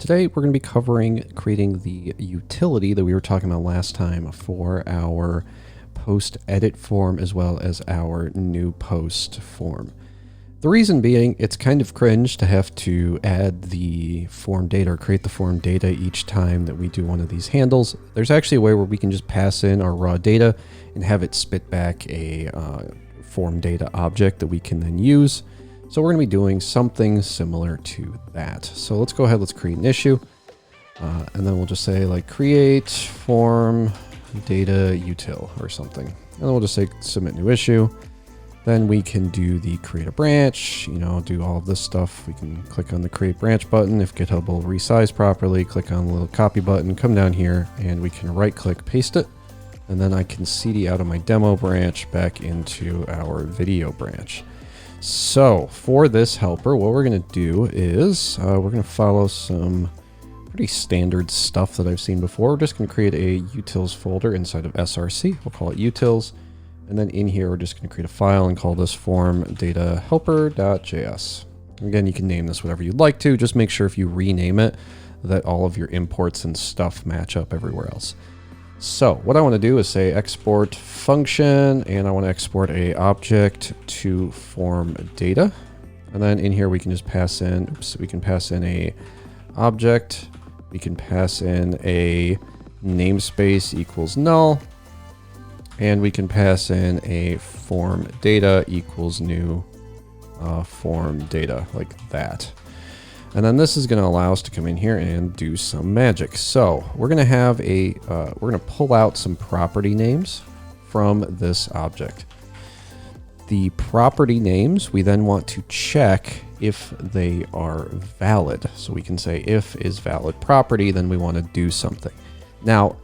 Today we're going to be covering creating the utility that we were talking about last time for our post edit form as well as our new post form. The reason being, it's kind of cringe to have to add the form data or create the form data each time that we do one of these handles. There's actually a way where we can just pass in our raw data and have it spit back a form data object that we can then use. So we're going to be doing something similar to that. So let's go ahead, let's create an issue. And then we'll just say like create form data util or something. And then we'll just say submit new issue. Then we can do the create a branch, do all of this stuff. We can click on the create branch button. If GitHub will resize properly, click on the little copy button, come down here and we can right click, paste it. And then I can cd out of my demo branch back into our video branch. So for this helper, what we're going to do is we're going to follow some pretty standard stuff that I've seen before. We're just going to create a utils folder inside of src. We'll call it utils. And then in here, we're just going to create a file and call this form data helper.js. Again, you can name this whatever you'd like to. Just make sure if you rename it that all of your imports and stuff match up everywhere else. So what I want to do is say export function, and I want to export a object to form data. And then in here we can just pass in, we can pass in a object. We can pass in a namespace equals null. And we can pass in a form data equals new form data like that. And then this is going to allow us to come in here and do some magic. So we're going to have we're going to pull out some property names from this object. The property names, we then want to check if they are valid. So we can say if is valid property, then we want to do something. Now,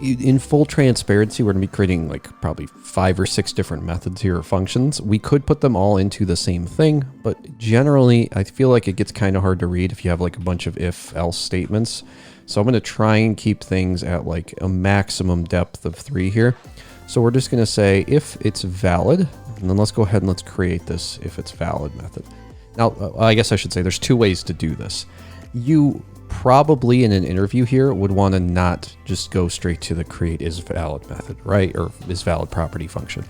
in full transparency, we're going to be creating like probably 5 or 6 different methods here or functions. We could put them all into the same thing, but generally I feel like it gets kind of hard to read if you have like a bunch of if-else statements. So I'm going to try and keep things at like a maximum depth of 3 here. So we're just going to say if it's valid, and then let's go ahead and let's create this if it's valid method. Now, I guess I should say there's 2 ways to do this. You probably in an interview here would want to not just go straight to the create is valid method, right? Or is valid property function.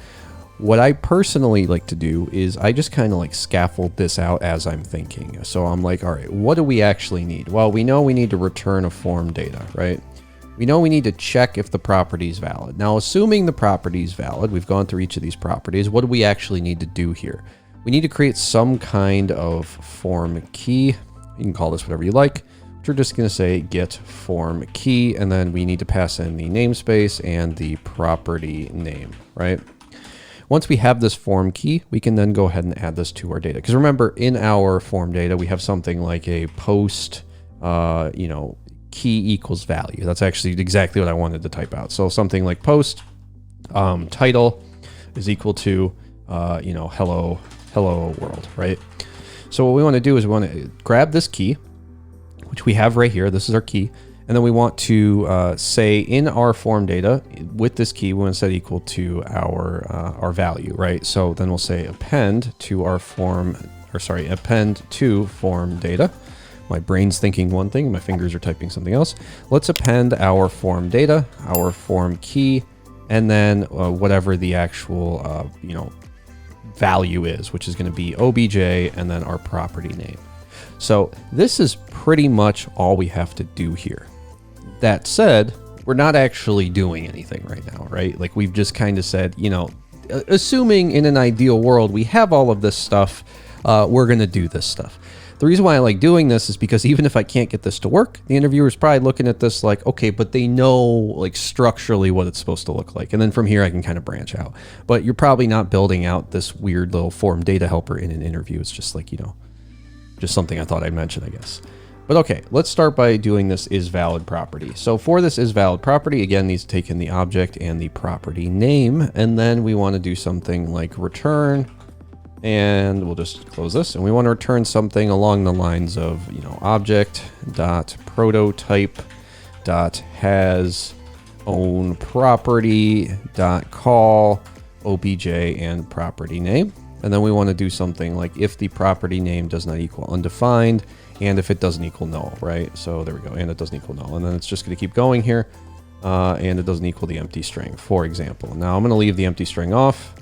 What I personally like to do is I just kind of like scaffold this out as I'm thinking. So I'm like, all right, what do we actually need? Well, we know we need to return a form data, right? We know we need to check if the property is valid. Now, assuming the property is valid, we've gone through each of these properties. What do we actually need to do here? We need to create some kind of form key. You can call this whatever you like. We're just going to say get form key, and then we need to pass in the namespace and the property name, right? Once we have this form key, we can then go ahead and add this to our data. Because remember, in our form data, we have something like a post, key equals value. That's actually exactly what I wanted to type out. So something like post title is equal to, hello world, right? So what we want to do is we want to grab this key, which we have right here. This is our key. And then we want to say in our form data with this key, we want to set equal to our value, right? So then we'll say append to append to form data. My brain's thinking one thing, my fingers are typing something else. Let's append our form data, our form key, and then whatever the actual, value is, which is going to be obj and then our property name. So this is pretty much all we have to do here. That said, we're not actually doing anything right now, right? Like we've just kind of said, assuming in an ideal world, we have all of this stuff, we're going to do this stuff. The reason why I like doing this is because even if I can't get this to work, the interviewer's probably looking at this like, okay, but they know like structurally what it's supposed to look like. And then from here, I can kind of branch out. But you're probably not building out this weird little form data helper in an interview. It's just like, just something I thought I'd mention, I guess. But okay, let's start by doing this is valid property. So for this is valid property, again, needs to take in the object and the property name. And then we want to do something like return, and we'll just close this. And we want to return something along the lines of, object dot prototype dot has own property dot call obj and property name. And then we want to do something like if the property name does not equal undefined and if it doesn't equal null, right? So there we go, and it doesn't equal null. And then it's just going to keep going here, and it doesn't equal the empty string, for example. Now I'm going to leave the empty string off,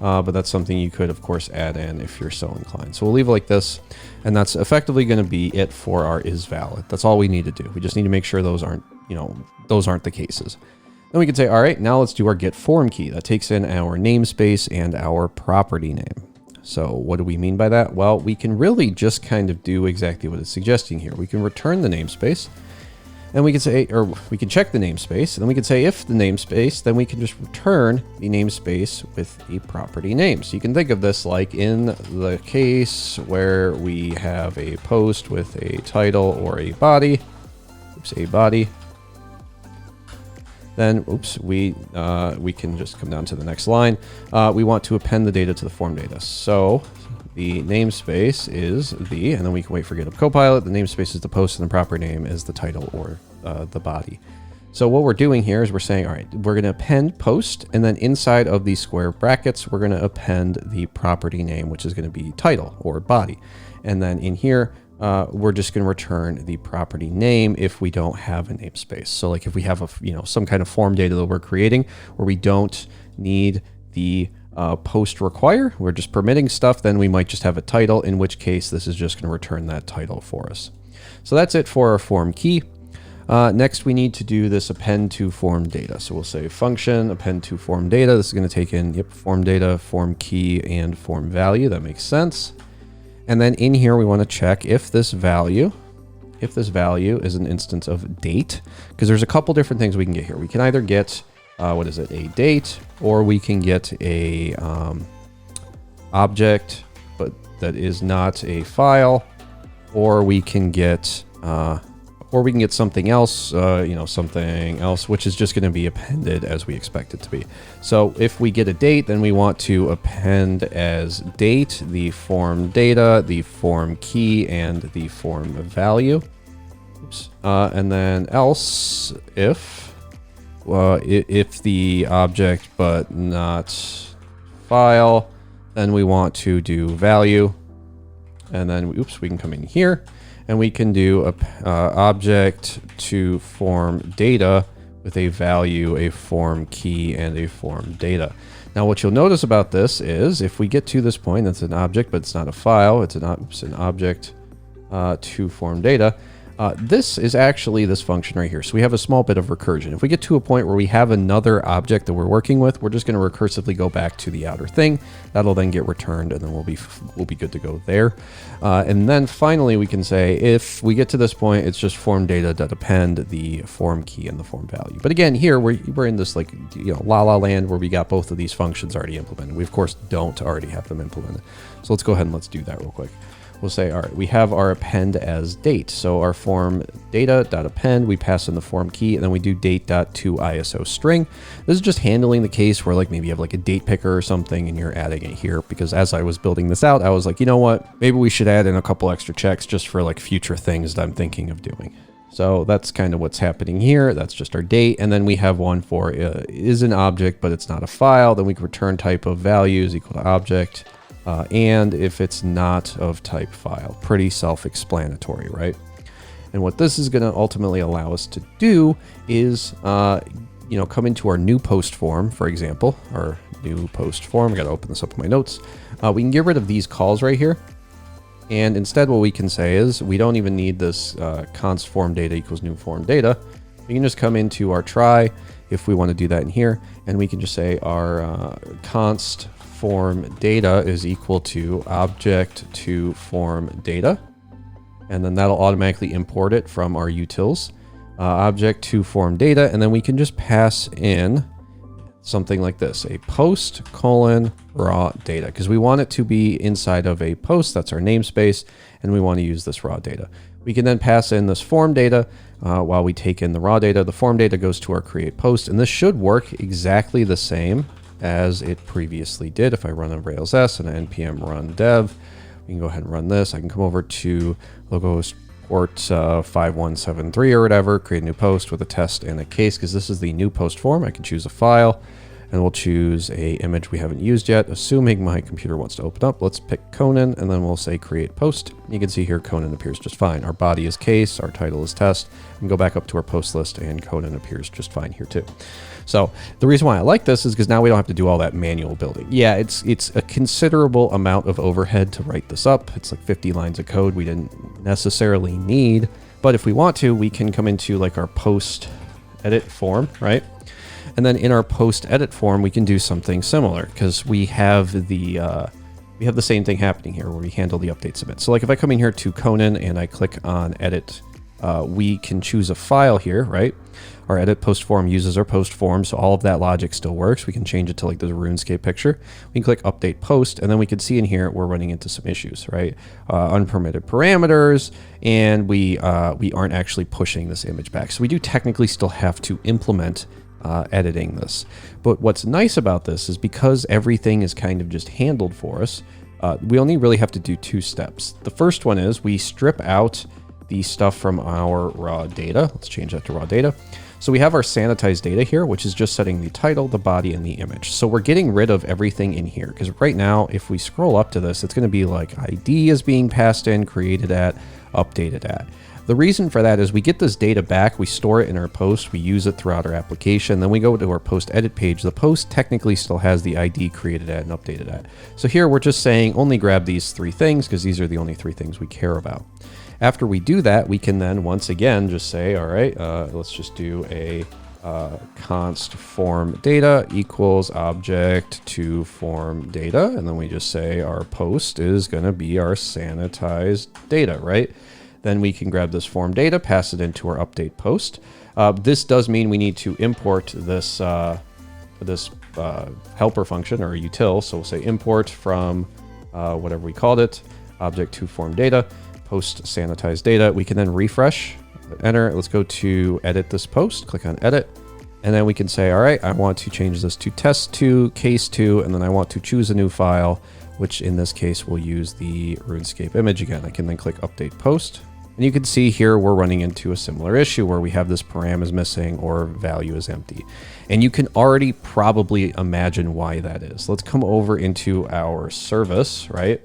but that's something you could, of course, add in if you're so inclined. So we'll leave it like this, and that's effectively going to be it for our is valid. That's all we need to do. We just need to make sure those aren't, those aren't the cases. Then we can say, all right, now let's do our get form key. That takes in our namespace and our property name. So what do we mean by that? Well, we can really just kind of do exactly what it's suggesting here. We can return the namespace, and we can say, or we can check the namespace, and then we can say if the namespace, then we can just return the namespace with a property name. So you can think of this like in the case where we have a post with a title or a body, a body. Then, we can just come down to the next line. We want to append the data to the form data. So the namespace is the, and then we can wait for GitHub Copilot. The namespace is the post, and the proper name is the title or the body. So what we're doing here is we're saying, all right, we're going to append post, and then inside of these square brackets, we're going to append the property name, which is going to be title or body. And then in here, we're just going to return the property name if we don't have a namespace. So like if we have some kind of form data that we're creating where we don't need the post require, we're just permitting stuff, then we might just have a title, in which case this is just going to return that title for us. So that's it for our form key. Next, we need to do this append to form data. So we'll say function append to form data. This is going to take in form data, form key, and form value. That makes sense. And then in here, we want to check if this value is an instance of date, because there's a couple different things we can get here. We can either get, a date, or we can get a object, but that is not a file, or we can get something else, something else, which is just going to be appended as we expect it to be. So if we get a date, then we want to append as date the form data, the form key, and the form value. Oops. And then else if the object but not file, then we want to do value. And then, we can come in here, and we can do a object to form data with a value, a form key, and a form data. Now, what you'll notice about this is if we get to this point, that's an object, but it's not a file. It's an object to form data. This is actually this function right here. So we have a small bit of recursion. If we get to a point where we have another object that we're working with, we're just going to recursively go back to the outer thing. That'll then get returned, and then we'll be good to go there. And then finally, we can say if we get to this point, it's just form data.append the form key and the form value. But again, here we're in this la-la land where we got both of these functions already implemented. We of course don't already have them implemented. So let's go ahead and let's do that real quick. We'll say, all right, we have our append as date. So our form data.append, we pass in the form key, and then we do date.toISO string. This is just handling the case where maybe you have a date picker or something and you're adding it here, because as I was building this out, I was like, you know what, maybe we should add in a couple extra checks just for future things that I'm thinking of doing. So that's kind of what's happening here. That's just our date. And then we have one for is an object, but it's not a file. Then we can return type of values equal to object. And if it's not of type file. Pretty self-explanatory, right? And what this is going to ultimately allow us to do is, come into our new post form, for example, our new post form. I got to open this up in my notes. We can get rid of these calls right here. And instead, what we can say is we don't even need this const form data equals new form data. We can just come into our try if we want to do that in here. And we can just say our const form data is equal to object to form data, and then that'll automatically import it from our utils, object to form data, and then we can just pass in something like this, a post : raw data, because we want it to be inside of a post. That's our namespace, and we want to use this raw data. We can then pass in this form data while we take in the raw data. The form data goes to our create post, and this should work exactly the same as it previously did. If I run a Rails S and an npm run dev, we can go ahead and run this. I can come over to localhost port 5173 or whatever, create a new post with a test and a case, because this is the new post form. I can choose a file, and we'll choose a image we haven't used yet, assuming my computer wants to open up. Let's pick Conan, and then we'll say create post. You can see here Conan appears just fine. Our body is case, our title is test. We can go back up to our post list, and Conan appears just fine here too. So the reason why I like this is because now we don't have to do all that manual building. Yeah, it's a considerable amount of overhead to write this up. It's like 50 lines of code we didn't necessarily need, but if we want to, we can come into like our post edit form, right? And then in our post edit form, we can do something similar because we have the same thing happening here where we handle the update submit. So like if I come in here to Conan and I click on edit, we can choose a file here, right? Our edit post form uses our post form, so all of that logic still works. We can change it to like the RuneScape picture. We can click update post, and then we can see in here we're running into some issues, right? Unpermitted parameters, and we aren't actually pushing this image back. So we do technically still have to implement editing this. But what's nice about this is because everything is kind of just handled for us, we only really have to do 2 steps. The first one is we strip out the stuff from our raw data. Let's change that to raw data. So we have our sanitized data here, which is just setting the title, the body, and the image. So we're getting rid of everything in here because right now, if we scroll up to this, it's going to be like ID is being passed in, created at, updated at. The reason for that is we get this data back, we store it in our post, we use it throughout our application, then we go to our post edit page. The post technically still has the ID created at and updated at. So here we're just saying only grab these 3 things because these are the only 3 things we care about. After we do that, we can then once again just say, all right, let's just do a const form data equals object to form data. And then we just say our post is going to be our sanitized data, right? Then we can grab this form data, pass it into our update post. This does mean we need to import this helper function or util. So we'll say import from whatever we called it, object to form data, post sanitized data. We can then refresh, enter. Let's go to edit this post, click on edit. And then we can say, all right, I want to change this to test2, case2, and then I want to choose a new file, which in this case will use the RuneScape image again. I can then click update post. And you can see here we're running into a similar issue where we have this param is missing or value is empty. And you can already probably imagine why that is. Let's come over into our service, right?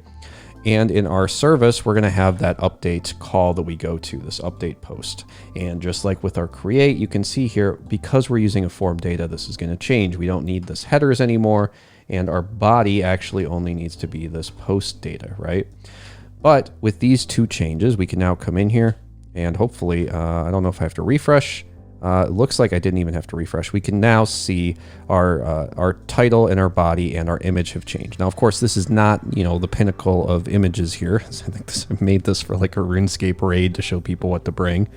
And in our service, we're going to have that update call that we go to, this update post. And just like with our create, you can see here, because we're using a form data, this is going to change. We don't need this headers anymore. And our body actually only needs to be this post data, right? But with these 2 changes, we can now come in here and hopefully, I don't know if I have to refresh. It looks like I didn't even have to refresh. We can now see our title and our body and our image have changed. Now, of course, this is not, the pinnacle of images here. I think I made this for like a RuneScape raid to show people what to bring.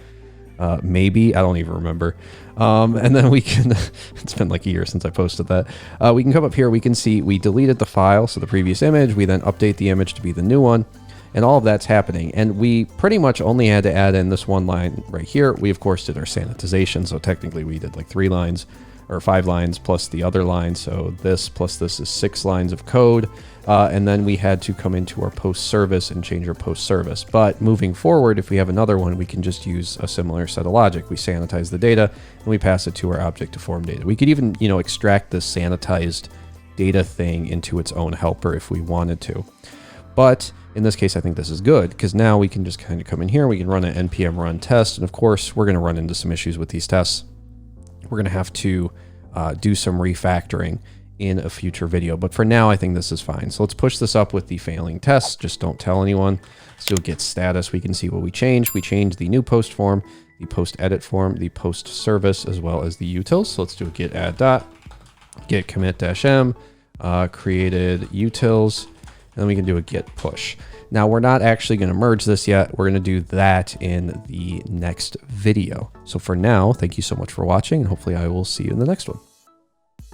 Maybe, I don't even remember. And then we can, it's been like a year since I posted that. We can come up here, we can see we deleted the file, so the previous image, we then update the image to be the new one. And all of that's happening. And we pretty much only had to add in this 1 line right here. We, of course, did our sanitization. So technically, we did like 3 lines or 5 lines plus the other line. So this plus this is 6 lines of code. And then we had to come into our post service and change our post service. But moving forward, if we have another one, we can just use a similar set of logic. We sanitize the data and we pass it to our object to form data. We could even, extract this sanitized data thing into its own helper if we wanted to. But in this case, I think this is good because now we can just kind of come in here. We can run an npm run test. And of course, we're going to run into some issues with these tests. We're going to have to do some refactoring in a future video. But for now, I think this is fine. So let's push this up with the failing test. Just don't tell anyone. Let's do a git status. We can see what we changed. We changed the new post form, the post edit form, the post service, as well as the utils. So let's do a git add dot, git commit -m, created utils. And then we can do a git push. Now we're not actually going to merge this yet. We're going to do that in the next video. So for now, thank you so much for watching, and hopefully I will see you in the next one.